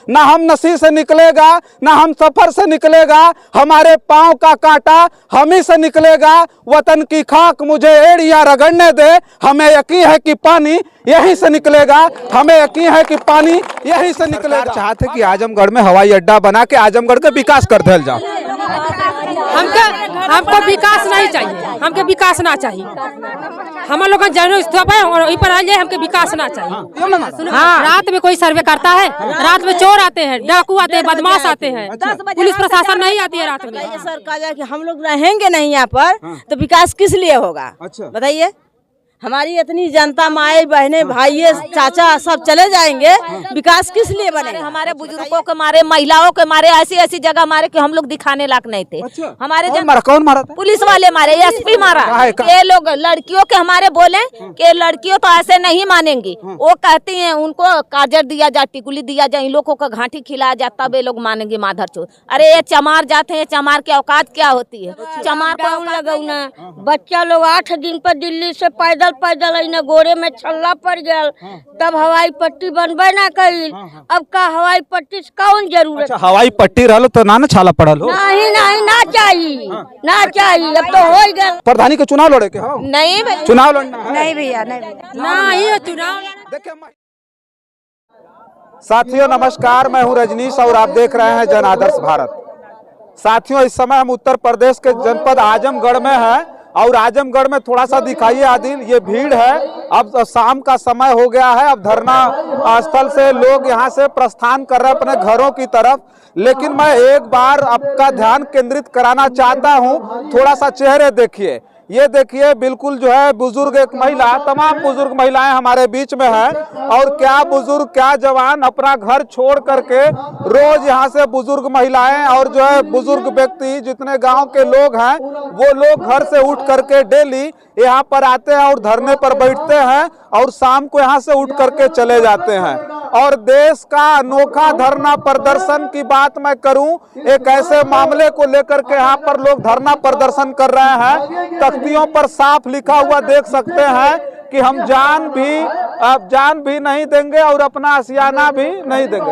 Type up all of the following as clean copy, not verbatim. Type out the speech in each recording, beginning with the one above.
ना हम नसी से निकलेगा, ना हम सफर से निकलेगा, हमारे पांव का कांटा हम ही से निकलेगा। वतन की खाक मुझे एड़ियां रगड़ने दे, हमें यकीन है कि पानी यहीं से निकलेगा, हमें यकीन है कि पानी यहीं से निकलेगा। चाहते कि आजमगढ़ में हवाई अड्डा बना के आजमगढ़ का विकास कर दिया जाए। हमको विकास नहीं चाहिए, हमके विकास ना चाहिए। हम लोग पर आ जाए, हमके विकास ना चाहिए। हाँ, रात में कोई सर्वे करता है? रात में चोर आते हैं, डाकू आते हैं, बदमाश आते हैं, पुलिस प्रशासन नहीं आती है रात में। सर कहा जाए कि हम लोग रहेंगे नहीं यहाँ पर तो विकास किस लिए होगा? बताइए। हमारी इतनी जनता, माए बहने, भाई, चाचा सब चले जाएंगे, विकास किस लिए बनेगा? हमारे बुजुर्गों के मारे, महिलाओं के मारे, ऐसी ऐसी जगह मारे कि हम लोग दिखाने लायक नहीं थे। हमारे कौन मारा था? पुलिस वाले मारे, एसपी मारा। ये लोग लड़कियों के हमारे बोले कि लड़कियों तो ऐसे नहीं मानेंगी, वो कहती हैं उनको काजर दिया जाए, टिकुली दिया जाए, इन लोगों का घाटी खिलाया जाए, तब ये लोग मानेंगे माधर चोर। अरे ये चमार जाते हैं, चमार की औकात क्या होती है? चमार को लगौना बच्चा लोग 8 दिन पर दिल्ली से पैदल गोरे में छल्ला पड़ गया, तब हवाई पट्टी बनबे ना करी। अब का हवाई पट्टी से कौन जरूरत? अच्छा, हवाई पट्टी रहलो तो ना छाला पड़ल हो? नहीं नहीं, ना चाहिए, ना चाहिए। अब तो हो गया। प्रधानी के चुनाव लड़े के? नहीं चुनाव लड़ना है? नहीं भैया, नहीं नहीं चुनाव। साथियों नमस्कार, मैं हूं रजनीश और आप देख रहे हैं जन आदर्श भारत। साथियों, इस समय हम उत्तर प्रदेश के जनपद आजमगढ़ में हैं और आजमगढ़ में थोड़ा सा दिखाइए आदिल, ये भीड़ है। अब शाम का समय हो गया है, अब धरना स्थल से लोग यहाँ से प्रस्थान कर रहे हैं अपने घरों की तरफ। लेकिन मैं एक बार आपका ध्यान केंद्रित कराना चाहता हूँ, थोड़ा सा चेहरे देखिए। ये देखिए, बिल्कुल जो है बुजुर्ग एक महिला, तमाम बुजुर्ग महिलाएं हमारे बीच में हैं। और क्या बुजुर्ग, क्या जवान अपना घर छोड़ करके रोज यहाँ से बुजुर्ग महिलाएं और जो है बुजुर्ग व्यक्ति, जितने गांव के लोग हैं, वो लोग घर से उठ करके डेली यहाँ पर आते हैं और धरने पर बैठते हैं और शाम को यहाँ से उठ करके चले जाते हैं। और देश का अनोखा धरना प्रदर्शन की बात मैं करूं, एक ऐसे मामले को लेकर के यहाँ पर लोग धरना प्रदर्शन कर रहे हैं। तख्तियों पर साफ लिखा हुआ देख सकते हैं कि हम जान भी नहीं देंगे और अपना आशियाना भी नहीं देंगे।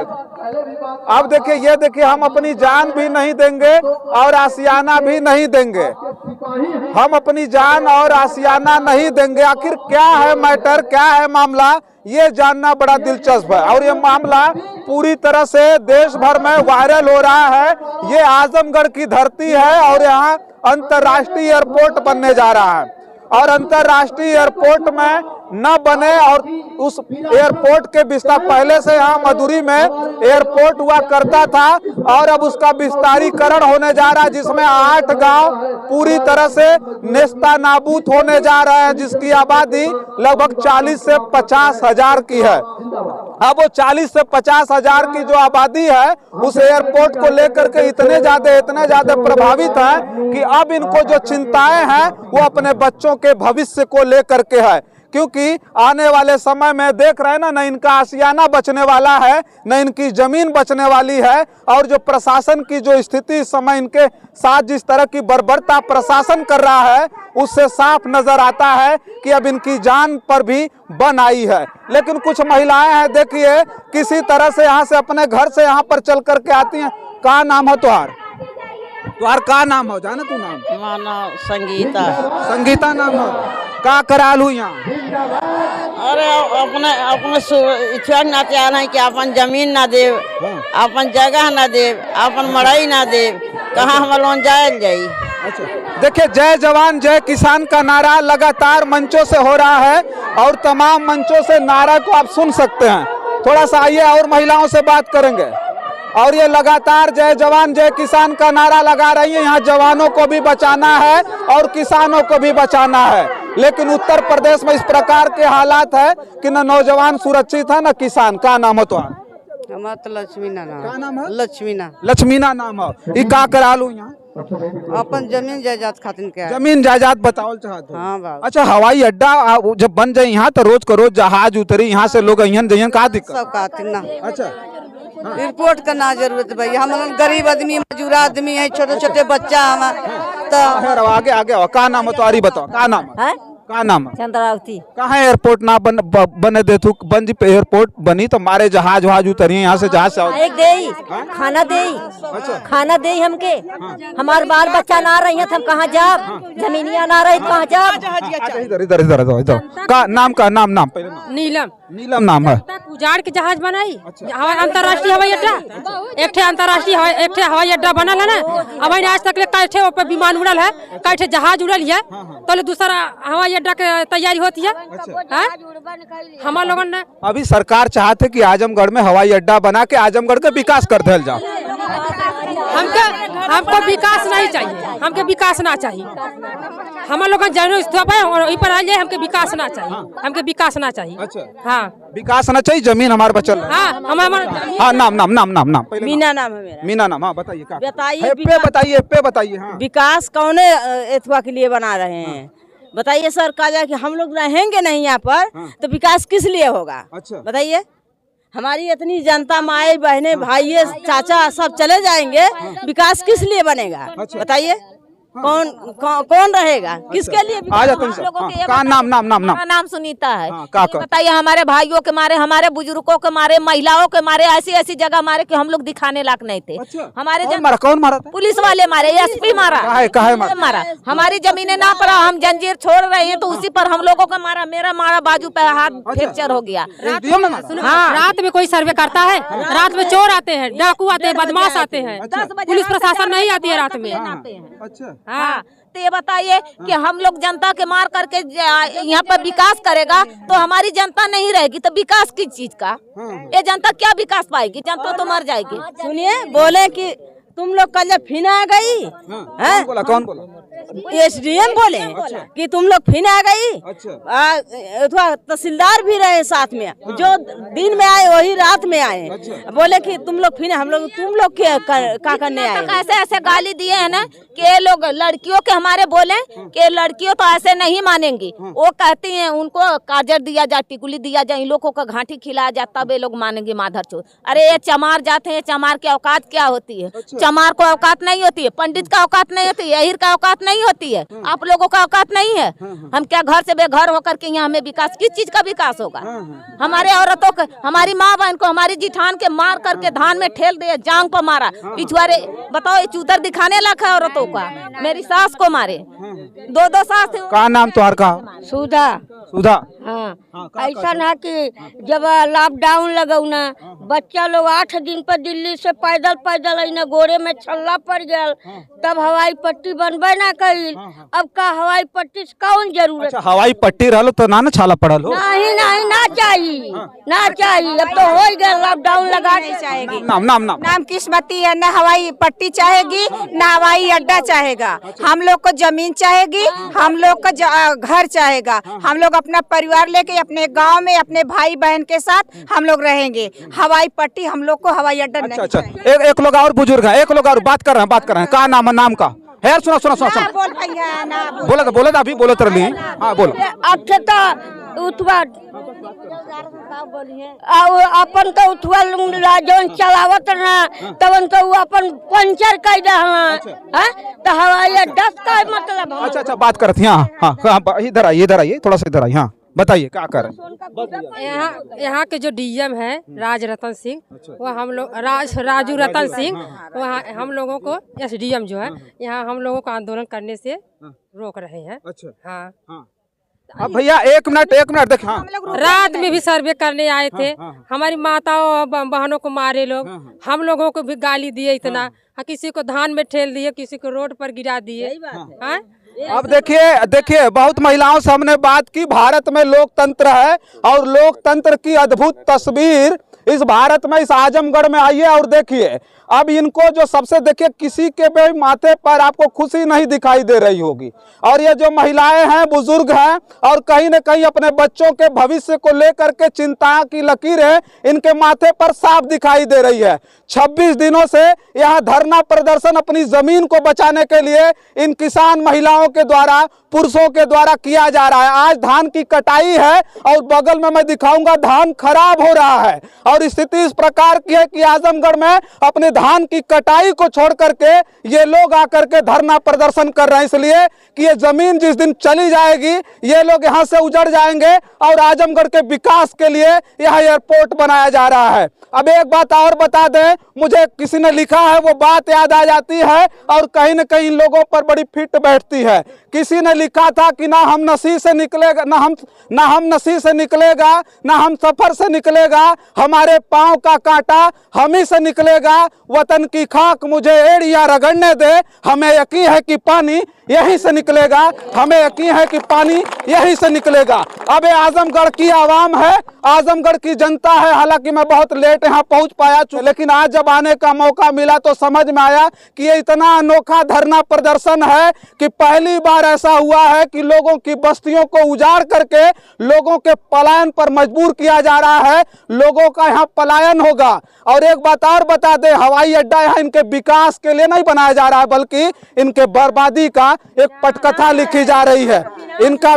अब देखिए, ये देखिए, हम अपनी जान भी नहीं देंगे और आशियाना भी नहीं देंगे। हम अपनी जान और आशियाना नहीं देंगे। आखिर क्या है मैटर, क्या है मामला, ये जानना बड़ा दिलचस्प है। और ये मामला पूरी तरह से देश भर में वायरल हो रहा है। ये आजमगढ़ की धरती है और यहाँ अंतर्राष्ट्रीय एयरपोर्ट बनने जा रहा है। और अंतर्राष्ट्रीय एयरपोर्ट में न बने और उस एयरपोर्ट के विस्तार, पहले से यहाँ मधुरी में एयरपोर्ट हुआ करता था और अब उसका विस्तारीकरण होने जा रहा है, जिसमें 8 गांव पूरी तरह से नेस्ता नाबूद होने जा रहे हैं, जिसकी आबादी लगभग 40 से 50 हजार की है। अब वो 40 से 50 हजार की जो आबादी है, उस एयरपोर्ट को लेकर के इतने ज्यादा प्रभावित है कि अब इनको जो चिंताएं हैं वो अपने बच्चों के भविष्य को लेकर के है। क्योंकि आने वाले समय में देख रहे हैं ना, न इनका आशियाना बचने वाला है, न इनकी जमीन बचने वाली है। और जो प्रशासन की जो स्थिति इस समय इनके साथ जिस तरह की बर्बरता प्रशासन कर रहा है, उससे साफ नजर आता है कि अब इनकी जान पर भी बन आई है। लेकिन कुछ महिलाएं हैं, देखिए, किसी तरह से यहाँ से अपने घर से यहाँ पर चल करके आती हैं। क्या नाम है तुहार? तुहार का नाम हो? जाना तू नाम? माना संगीता। संगीता नाम हो? का करालू यहाँ? अरे अपने इच्छा ना चाह कि अपन जमीन ना दे, अपन जगह ना दे, अपन मड़ाई ना दे, कहाँ हम लोग जायल जाई। अच्छा, देखिए, जय जवान जय किसान का नारा लगातार मंचों से हो रहा है और तमाम मंचों से नारा को आप सुन सकते हैं। थोड़ा सा आइए और महिलाओं से बात करेंगे। और ये लगातार जय जवान जय किसान का नारा लगा रही है। यहाँ जवानों को भी बचाना है और किसानों को भी बचाना है। लेकिन उत्तर प्रदेश में इस प्रकार के हालात है कि न नौजवान सुरक्षित है न किसान। का नाम हो तुम्हारा? तो लक्ष्मीना नाम। क्या नाम है? लक्ष्मीना नाम हो। ये का करालू यहाँ? अपन जमीन जायदाद खातिर क्या? जमीन जायदाद बताओ चाहते हो? हाँ बाबा। अच्छा, हवाई अड्डा जब बन जाए यहाँ तो रोज को रोज जहाज उतरी, यहाँ से लोग अहियन जहियन का दिक्कत? सब खातिर ना। अच्छा, रिपोर्ट का ना जरूरत भाई, हम गरीब आदमी, मजदूर आदमी है, छोटे छोटे बच्चा हम। तो आगे का नाम है तुम्हारी? बताओ का नाम है? का नाम है? चंद्रावती। कहाँ एयरपोर्ट ना बने देतु बन जी एयरपोर्ट बनी तो मारे जहाज वहाज उतरिए यहाँ से जहाज से एक दे खाना दे खाना दे हमके हमारे बाल बच्चा ना रही हम कहाँ जाब जमीनिया ना रही कहाँ जाब। अच्छा इधर इधर इधर इधर का नाम पहले नाम। नीलम नीलम नाम है। उजाड़ के जहाज बनाई अंतर्राष्ट्रीय हवाई अड्डा एक अंतर्राष्ट्रीय हवाई अड्डा बनल है ना। अब आज तक कैठे ऊपर विमान उड़ल है कैठे जहाज उड़ल है तो दूसरा हवाई अड्डा के तैयारी होती है। हमारे लोगों ने अभी सरकार चाहते कि आजमगढ़ में हवाई अड्डा बना के आजमगढ़ का विकास कर दिया जाओ। हमको विकास नहीं चाहिए हमके विकास ना चाहिए। हमारे लोग पर आ जाए हमके विकास ना चाहिए हमके विकास ना चाहिए। अच्छा हाँ विकास ना चाहिए जमीन हमारे बचल। हाँ हाँ नाम नाम नाम नाम नाम मीना नाम है मेरा। मीना नाम। हाँ बताइए बताइए पे बताइए। हाँ विकास कौने एथवा के लिए बना रहे हैं बताइए सर। कहा कि हम लोग रहेंगे नहीं यहाँ पर तो विकास किस लिए होगा। अच्छा बताइए हमारी इतनी जनता माए बहने भाई चाचा सब चले जाएंगे विकास किस लिए बनेगा बताइए। कौन रहेगा किसके लिए। आ जाते का नाम नाम नाम नाम नाम सुनीता है। का बताइए हमारे भाइयों के मारे हमारे बुजुर्गों के मारे महिलाओं के मारे ऐसी ऐसी जगह मारे कि हम लोग दिखाने लायक नहीं थे। हमारे कौन मारा था? पुलिस वाले मारे एसपी मारा मारा हमारी जमीनें ना पड़ा हम जंजीर छोड़ रहे हैं तो उसी पर हम लोगों का मारा। मेरा मारा बाजू पे हाथ फ्रैक्चर हो गया। हाँ रात में कोई सर्वे करता है रात में चोर आते हैं डाकू आते हैं बदमाश आते हैं पुलिस प्रशासन नहीं आती है रात में। अच्छा हाँ तो ये बताइए कि हम लोग जनता के मार करके यहाँ पर विकास करेगा तो हमारी जनता नहीं रहेगी तो विकास किस चीज का। ये जनता क्या विकास पाएगी जनता तो मर जाएगी। सुनिए बोले कि तुम लोग कल जब फिर आ गई कौन बोला? एसडीएम बोले कि तुम लोग फिर आ गई। तहसीलदार भी रहे साथ में जो दिन में आए वही रात में आए। बोले कि तुम लोग फिर हम लोग तुम लोग क्या करने आए। ऐसे ऐसे गाली दिए है ना कि ये लोग लड़कियों के हमारे बोले कि लड़कियों तो ऐसे नहीं मानेंगी। वो कहती हैं उनको काजर दिया जाए टिकुली दिया जाए इन लोगों का घाटी खिलाया जाए तब ये लोग मानेंगे माधर चोर। अरे ये चमार जाते हैं चमार की औकात क्या होती है। चमार को औकात नहीं होती है पंडित का औकात नहीं होती है अहिर का औकात नहीं होती है आप लोगों का औकात नहीं है। हम क्या घर से बेघर होकर के यहाँ हमें विकास किस चीज का विकास होगा। हमारे औरतों को हमारी माँ बहन को हमारी जिठान के मार करके धान में ठेल दिया जांग पर मारा पिछुआरे। बताओ ये चूतर दिखाने लायक है औरतों का। मेरी सास को मारे दो सास थे। का नाम तुम्हार का? सुधा। सुधा। हाँ ऐसा ना कि जब लॉकडाउन लगौ ना बच्चा लोग 8 दिन पर दिल्ली से पैदल पैदल गोरे में छल्ला पड़ गया तब हवाई पट्टी बनबे ना करी। अब का हवाई पट्टी से कौन जरूरत। अच्छा हवाई पट्टी रहलो तो ना छाला पड़ल हो। नहीं नहीं ना चाहिए ना चाहिए अब तो हो गया लॉकडाउन लगा नहीं चाहेगी। नाम नाम नाम नाम किस्मती है ना हवाई पट्टी चाहेगी ना हवाई अड्डा चाहेगा। हम लोग को जमीन चाहेगी हम लोग का घर चाहेगा। हम लोग अपना परिवार लेके अपने गांव में अपने भाई बहन के साथ हम लोग रहेंगे। हवाई पट्टी हम लोग को हवाई अड्डा नहीं। अच्छा एक लोग और बुजुर्ग है एक लोग और बात कर रहे हैं का नाम है नाम का है? सुना सुना सुना सुना बोला था अभी बोलो तर ली। हाँ बोलो। अपन का उठवा जौन चलावत ना तवन का अपन पंचर कर तो हवाई अड्डा का मतलब। अच्छा बात करती हैं। हाँ इधर आइए थोड़ा सा इधर आइए। हाँ बताइए क्या कर रहे हैं। यहाँ के जो डीएम है राज रतन सिंह वो हम लोग राजू रतन सिंह वहाँ हम लोगों को एसडीएम जो है यहाँ हम लोगों को आंदोलन करने से रोक रहे हैं। अच्छा हाँ अब भैया एक मिनट देख। हाँ रात में भी सर्वे करने आए थे हमारी माताओं बहनों को मारे लोग हम लोगों को भी गाली दिए इतना। किसी को धान में ठेल दिए किसी को रोड पर गिरा दिए। अब देखिए बहुत महिलाओं से हमने बात की। भारत में लोकतंत्र है और लोकतंत्र की अद्भुत तस्वीर इस भारत में इस आजमगढ़ में आई है। और देखिए अब इनको जो सबसे देखिए किसी के भी माथे पर आपको खुशी नहीं दिखाई दे रही होगी। और ये जो महिलाएं हैं बुजुर्ग हैं और कहीं न कहीं अपने बच्चों के भविष्य को लेकर के चिंता की लकीरें इनके माथे पर साफ दिखाई दे रही है। 26 दिनों से यहाँ धरना प्रदर्शन अपनी जमीन को बचाने के लिए इन किसान महिलाओं के द्वारा पुरुषों के द्वारा किया जा रहा है। आज धान की कटाई है और बगल में मैं दिखाऊंगा धान खराब हो रहा है और स्थिति इस प्रकार की है कि आजमगढ़ में अपने धान की कटाई को छोड़ करके ये लोग आकर के धरना प्रदर्शन कर रहे हैं, इसलिए कि ये जमीन जिस दिन चली जाएगी ये लोग यहाँ से उजड़ जाएंगे और आजमगढ़ के विकास के लिए यहाँ एयरपोर्ट बनाया जा रहा है। अब एक बात और बता दें, मुझे किसी ने लिखा है वो बात याद आ जाती है और कहीं न कहीं लोगों पर बड़ी फिट बैठती है। किसी ने लिखा था कि ना हम नसी से निकलेगा, ना हम नसी से निकलेगा, ना हम सफर से निकलेगा, हमारे पांव का कांटा हम ही से निकलेगा, वतन की खाक मुझे एड़ियां रगड़ने दे, हमें यकीन है कि पानी यहीं से निकलेगा, हमें यकीन है कि पानी यहीं से निकलेगा। अब ये आजमगढ़ की आवाम है, आजमगढ़ की जनता है। हालांकि मैं बहुत लेट यहाँ पहुंच पाया, लेकिन आज जब आने का मौका मिला तो समझ में आया कि ये इतना अनोखा धरना प्रदर्शन है कि पहली बार ऐसा हुआ है कि लोगों की बस्तियों को उजाड़ करके लोगों के पलायन पर मजबूर किया जा रहा है। लोगों का यहाँ पलायन होगा। और एक बात और बता दें, हवाई अड्डा यहाँ इनके विकास के लिए नहीं बनाया जा रहा है, बल्कि इनके बर्बादी का एक पटकथा लिखी जा रही है। इनका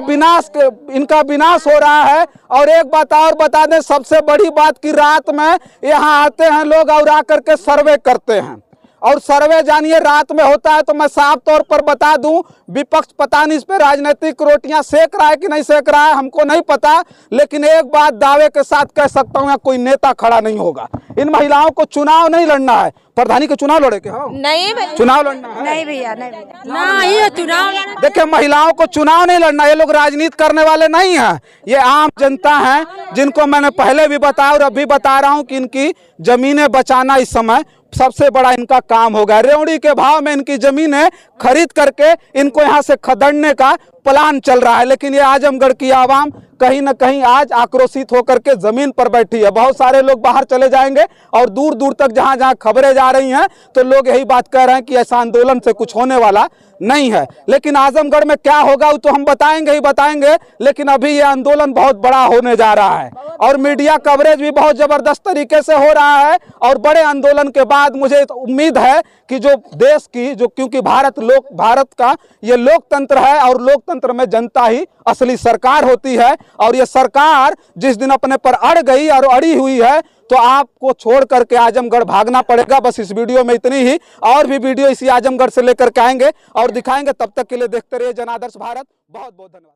विनाश हो रहा है। और एक बात और बता दें, सबसे बड़ी बात की रात में यहाँ आते हैं लोग और आकर के सर्वे करते हैं। और सर्वे जानिए रात में होता है, तो मैं साफ तौर पर बता दूं, विपक्ष पता नहीं इस पे राजनीतिक रोटियां सेक रहा है कि नहीं सेक रहा है, हमको नहीं पता। लेकिन एक बात दावे के साथ कह सकता हूं, कोई नेता खड़ा नहीं होगा। इन महिलाओं को चुनाव नहीं लड़ना है, प्रधानी के चुनाव लड़े के नहीं चुनाव लड़ना है नहीं भैया, नहीं चुनाव। देखिए, महिलाओं को चुनाव नहीं लड़ना, ये लोग राजनीति करने वाले नहीं हैं, ये आम जनता है जिनको मैंने पहले भी बताया और अभी बता रहा हूं कि इनकी जमीनें बचाना इस समय सबसे बड़ा इनका काम होगा। रेवड़ी के भाव में इनकी जमीनें खरीद करके इनको यहाँ से खदेड़ने का प्लान चल रहा है। लेकिन ये आजमगढ़ की आवाम कहीं न कहीं आज आक्रोशित होकर के जमीन पर बैठी है। बहुत सारे लोग बाहर चले जाएंगे और दूर दूर तक जहां जहां खबरें जा रही हैं तो लोग यही बात कह रहे हैं कि ऐसा आंदोलन से कुछ होने वाला नहीं है। लेकिन आजमगढ़ में क्या होगा वो तो हम बताएंगे ही बताएंगे। लेकिन अभी ये आंदोलन बहुत बड़ा होने जा रहा है और मीडिया कवरेज भी बहुत जबरदस्त तरीके से हो रहा है। और बड़े आंदोलन के बाद मुझे उम्मीद है कि जो देश की क्योंकि भारत का ये लोकतंत्र है और लोकतंत्र में जनता ही असली सरकार होती है। और ये सरकार जिस दिन अपने पर अड़ गई और अड़ी हुई है तो आपको छोड़ करके आजमगढ़ भागना पड़ेगा। बस इस वीडियो में इतनी ही, और भी वीडियो इसी आजमगढ़ से लेकर के आएंगे और दिखाएंगे। तब तक के लिए देखते रहिए जन आदर्श भारत। बहुत बहुत धन्यवाद।